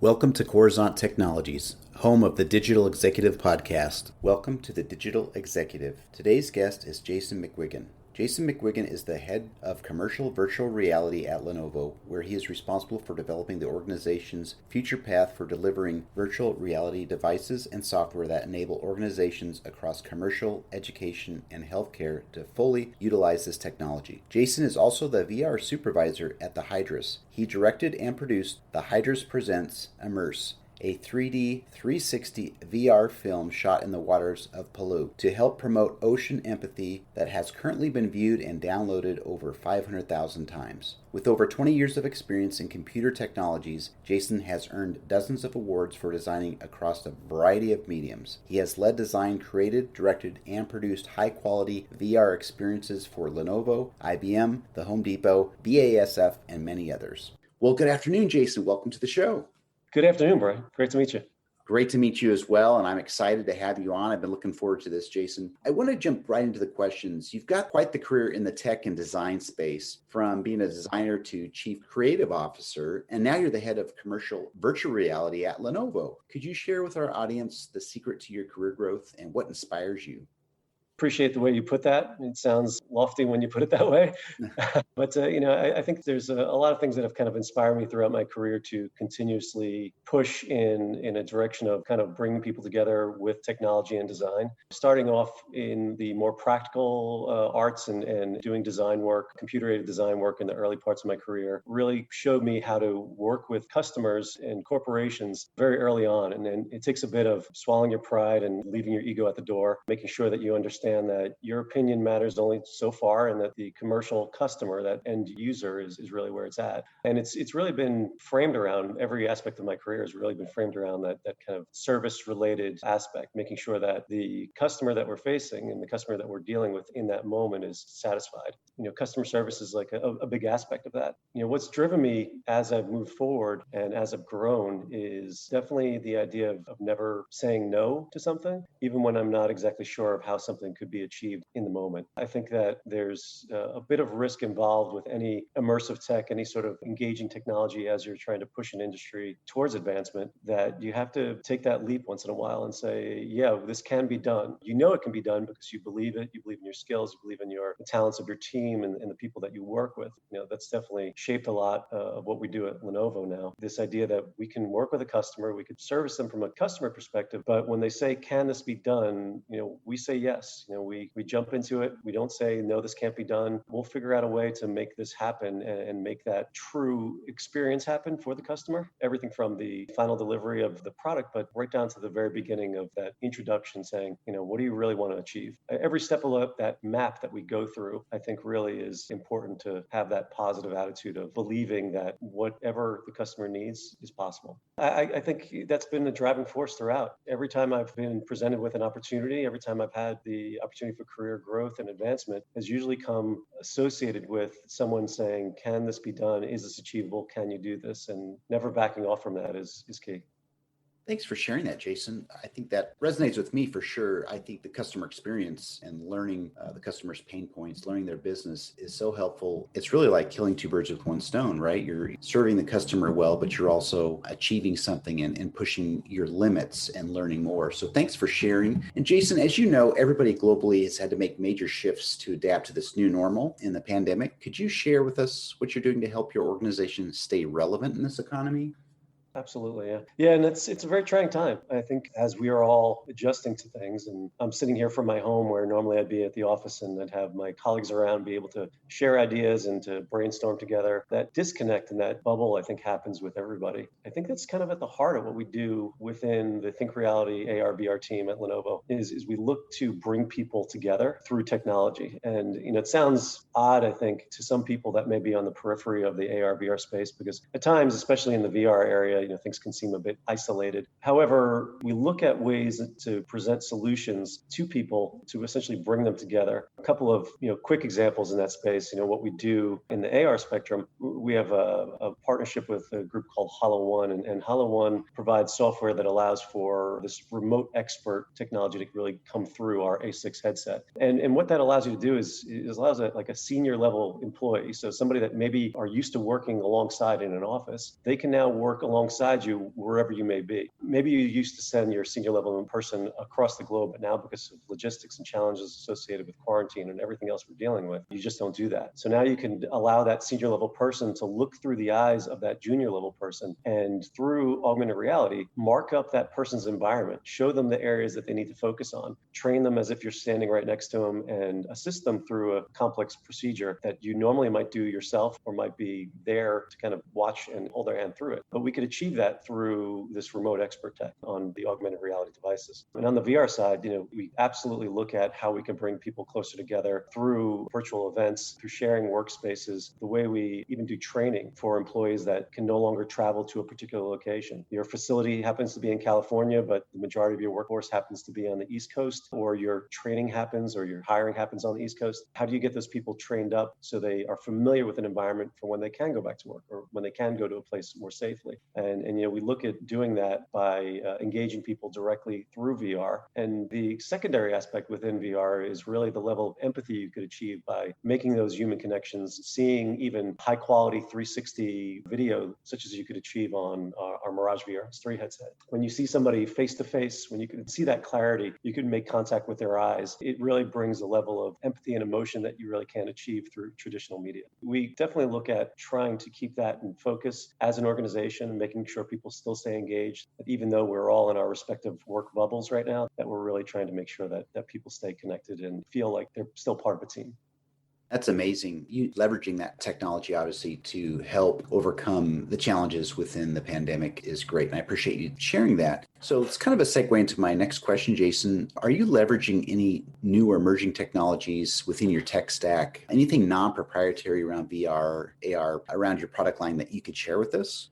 Welcome to Coruzant Technologies, home of the Digital Executive Podcast. Welcome to the Digital Executive. Today's guest is Jason McGuigan. Jason McGuigan is the head of commercial virtual reality at Lenovo, where he is responsible for developing the organization's future path for delivering virtual reality devices and software that enable organizations across commercial, education, and healthcare to fully utilize this technology. Jason is also the VR supervisor at the Hydrus. He directed and produced the Hydrus Presents Immerse, a 3D 360 VR film shot in the waters of Palau to help promote ocean empathy that has currently been viewed and downloaded over 500,000 times. With over 20 years of experience in computer technologies, Jason has earned dozens of awards for designing across a variety of mediums. He has led design, created, directed, and produced high-quality VR experiences for Lenovo, IBM, the Home Depot, BASF, and many others. Well, good afternoon, Jason. Welcome to the show. Good afternoon, Brian. Great to meet you. Great to meet you as well, and I'm excited to have you on. I've been looking forward to this, Jason. I want to jump right into the questions. You've got quite the career in the tech and design space, from being a designer to chief creative officer, and now you're the head of commercial virtual reality at Lenovo. Could you share with our audience the secret to your career growth and what inspires you? Appreciate the way you put that. It sounds lofty when you put it that way. But, I think there's a lot of things that have kind of inspired me throughout my career to continuously push in a direction of kind of bringing people together with technology and design. Starting off in the more practical arts and doing design work, computer-aided design work in the early parts of my career really showed me how to work with customers and corporations very early on. And then it takes a bit of swallowing your pride and leaving your ego at the door, making sure that you understand that your opinion matters only so far and that the commercial customer, that end user, is really where it's at. And it's really been framed around, every aspect of my career has really been framed around that kind of service related aspect, making sure that the customer that we're facing and the customer that we're dealing with in that moment is satisfied. Customer service is like a big aspect of that. What's driven me as I've moved forward and as I've grown is definitely the idea of never saying no to something, even when I'm not exactly sure of how something could be achieved in the moment. I think that there's a bit of risk involved with any immersive tech, any sort of engaging technology as you're trying to push an industry towards advancement, that you have to take that leap once in a while and say, yeah, this can be done. It can be done because you believe it, you believe in your skills, you believe in the talents of your team and the people that you work with. That's definitely shaped a lot of what we do at Lenovo now. This idea that we can work with a customer, we could service them from a customer perspective, but when they say, can this be done? We say yes. We jump into it. We don't say, no, this can't be done. We'll figure out a way to make this happen and make that true experience happen for the customer. Everything from the final delivery of the product, but right down to the very beginning of that introduction saying, what do you really want to achieve? Every step of that map that we go through, I think really is important to have that positive attitude of believing that whatever the customer needs is possible. I think that's been the driving force throughout. Every time I've been presented with an opportunity, every time I've had the opportunity for career growth and advancement, has usually come associated with someone saying, can this be done? Is this achievable? Can you do this? And never backing off from that is key. Thanks for sharing that, Jason. I think that resonates with me for sure. I think the customer experience and learning the customer's pain points, learning their business is so helpful. It's really like killing two birds with one stone, right? You're serving the customer well, but you're also achieving something and pushing your limits and learning more. So thanks for sharing. And Jason, as you know, everybody globally has had to make major shifts to adapt to this new normal in the pandemic. Could you share with us what you're doing to help your organization stay relevant in this economy? Absolutely, yeah. Yeah, and it's a very trying time. I think as we are all adjusting to things, and I'm sitting here from my home where normally I'd be at the office and I'd have my colleagues around, be able to share ideas and to brainstorm together. That disconnect and that bubble, I think, happens with everybody. I think that's kind of at the heart of what we do within the Think Reality AR/VR team at Lenovo is we look to bring people together through technology. And it sounds odd, I think, to some people that may be on the periphery of the AR/VR space, because at times, especially in the VR area, things can seem a bit isolated. However, we look at ways to present solutions to people to essentially bring them together. A couple of quick examples in that space. What we do in the AR spectrum, we have a partnership with a group called HoloOne, and HoloOne provides software that allows for this remote expert technology to really come through our A6 headset. And what that allows you to do is allows like a senior level employee, so somebody that maybe are used to working alongside in an office, they can now work alongside alongside you wherever you may be. Maybe you used to send your senior level person across the globe, but now because of logistics and challenges associated with quarantine and everything else we're dealing with, you just don't do that. So now you can allow that senior level person to look through the eyes of that junior level person, and through augmented reality, mark up that person's environment, show them the areas that they need to focus on, train them as if you're standing right next to them, and assist them through a complex procedure that you normally might do yourself or might be there to kind of watch and hold their hand through it. But we could achieve that through this remote expert tech on the augmented reality devices. And on the VR side, we absolutely look at how we can bring people closer together through virtual events, through sharing workspaces, the way we even do training for employees that can no longer travel to a particular location. Your facility happens to be in California, but the majority of your workforce happens to be on the East Coast, or your training happens or your hiring happens on the East Coast. How do you get those people trained up so they are familiar with an environment for when they can go back to work or when they can go to a place more safely? And we look at doing that by engaging people directly through VR. And the secondary aspect within VR is really the level of empathy you could achieve by making those human connections, seeing even high quality 360 video, such as you could achieve on our Mirage VR3 headset. When you see somebody face to face, when you can see that clarity, you can make contact with their eyes. It really brings a level of empathy and emotion that you really can't achieve through traditional media. We definitely look at trying to keep that in focus as an organization, making sure people still stay engaged, that even though we're all in our respective work bubbles right now, that we're really trying to make sure that people stay connected and feel like they're still part of a team. That's amazing. You leveraging that technology, obviously, to help overcome the challenges within the pandemic is great. And I appreciate you sharing that. So it's kind of a segue into my next question, Jason. Are you leveraging any new or emerging technologies within your tech stack? Anything non-proprietary around VR, AR, around your product line that you could share with us?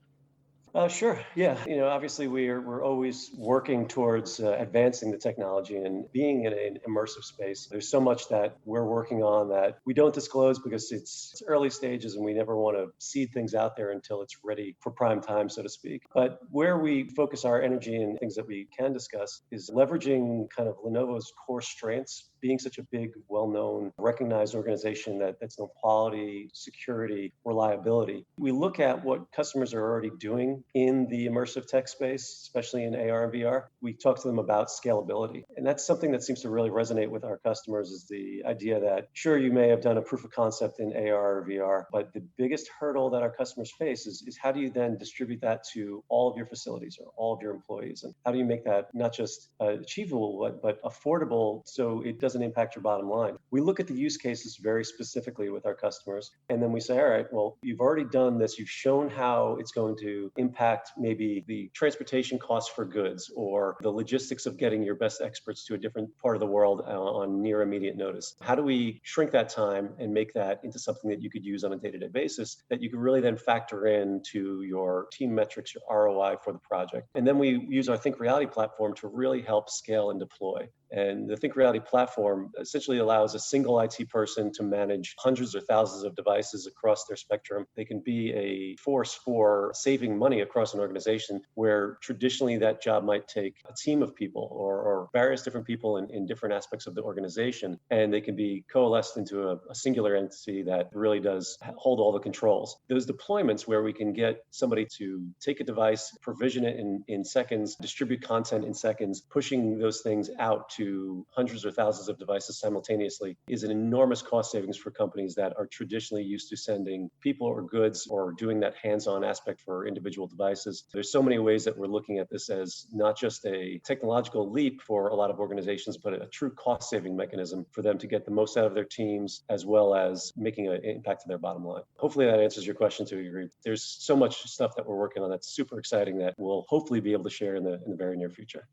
Sure. Yeah. Obviously we're always working towards advancing the technology and being in an immersive space. There's so much that we're working on that we don't disclose because it's early stages and we never want to seed things out there until it's ready for prime time, so to speak. But where we focus our energy and things that we can discuss is leveraging kind of Lenovo's core strengths, being such a big, well-known, recognized organization that's known quality, security, reliability. We look at what customers are already doing in the immersive tech space, especially in AR and VR. We talk to them about scalability. And that's something that seems to really resonate with our customers, is the idea that, sure, you may have done a proof of concept in AR or VR, but the biggest hurdle that our customers face is how do you then distribute that to all of your facilities or all of your employees? And how do you make that not just achievable, but affordable so it doesn't impact your bottom line? We look at the use cases very specifically with our customers, and then we say, all right, well, you've already done this. You've shown how it's going to impact maybe the transportation costs for goods or the logistics of getting your best experts to a different part of the world on near immediate notice. How do we shrink that time and make that into something that you could use on a day-to-day basis that you can really then factor into your team metrics, your ROI for the project? And then we use our Think Reality platform to really help scale and deploy. And the Think Reality platform essentially allows a single IT person to manage hundreds or thousands of devices across their spectrum. They can be a force for saving money across an organization where traditionally that job might take a team of people or various different people in different aspects of the organization. And they can be coalesced into a singular entity that really does hold all the controls. Those deployments where we can get somebody to take a device, provision it in seconds, distribute content in seconds, pushing those things out to hundreds or thousands of devices simultaneously is an enormous cost savings for companies that are traditionally used to sending people or goods or doing that hands-on aspect for individual devices. There's so many ways that we're looking at this as not just a technological leap for a lot of organizations, but a true cost-saving mechanism for them to get the most out of their teams, as well as making an impact to their bottom line. Hopefully that answers your question to a degree. There's so much stuff that we're working on that's super exciting that we'll hopefully be able to share in the very near future.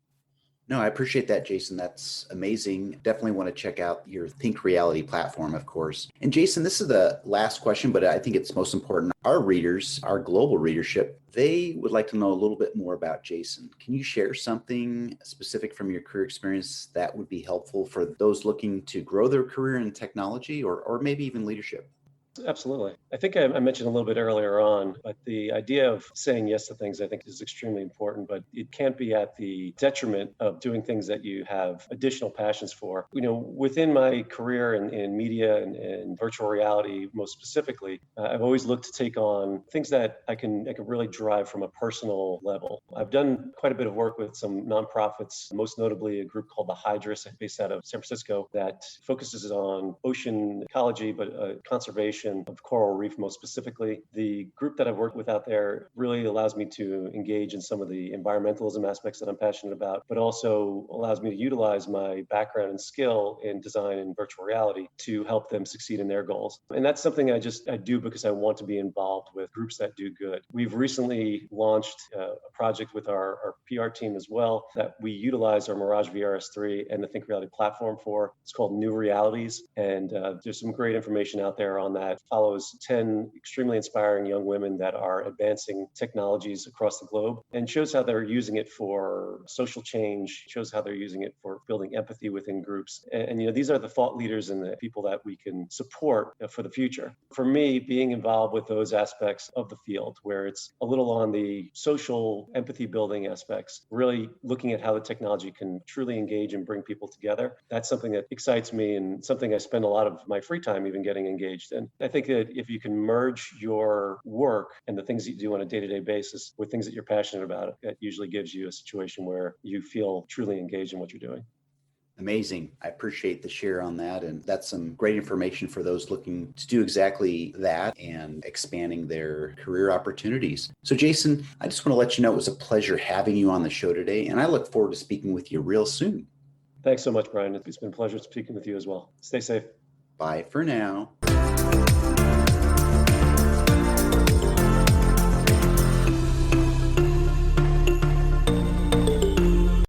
No, I appreciate that, Jason. That's amazing. Definitely want to check out your Think Reality platform, of course. And Jason, this is the last question, but I think it's most important. Our readers, our global readership, they would like to know a little bit more about Jason. Can you share something specific from your career experience that would be helpful for those looking to grow their career in technology or maybe even leadership? Absolutely. I think I mentioned a little bit earlier on, but the idea of saying yes to things I think is extremely important, but it can't be at the detriment of doing things that you have additional passions for. Within my career in media and virtual reality, most specifically, I've always looked to take on things that I can really drive from a personal level. I've done quite a bit of work with some nonprofits, most notably a group called the Hydrus, based out of San Francisco, that focuses on ocean ecology, but conservation of coral reef most specifically. The group that I've worked with out there really allows me to engage in some of the environmentalism aspects that I'm passionate about, but also allows me to utilize my background and skill in design and virtual reality to help them succeed in their goals. And that's something I do because I want to be involved with groups that do good. We've recently launched a project with our PR team as well that we utilize our Mirage VRS3 and the Think Reality platform for. It's called New Realities, and there's some great information out there on that. Follows 10 extremely inspiring young women that are advancing technologies across the globe and shows how they're using it for social change, shows how they're using it for building empathy within groups. And these are the thought leaders and the people that we can support for the future. For me, being involved with those aspects of the field where it's a little on the social empathy building aspects, really looking at how the technology can truly engage and bring people together, that's something that excites me and something I spend a lot of my free time even getting engaged in. I think that if you can merge your work and the things that you do on a day-to-day basis with things that you're passionate about, that usually gives you a situation where you feel truly engaged in what you're doing. Amazing. I appreciate the share on that. And that's some great information for those looking to do exactly that and expanding their career opportunities. So, Jason, I just want to let you know it was a pleasure having you on the show today. And I look forward to speaking with you real soon. Thanks so much, Brian. It's been a pleasure speaking with you as well. Stay safe. Bye for now.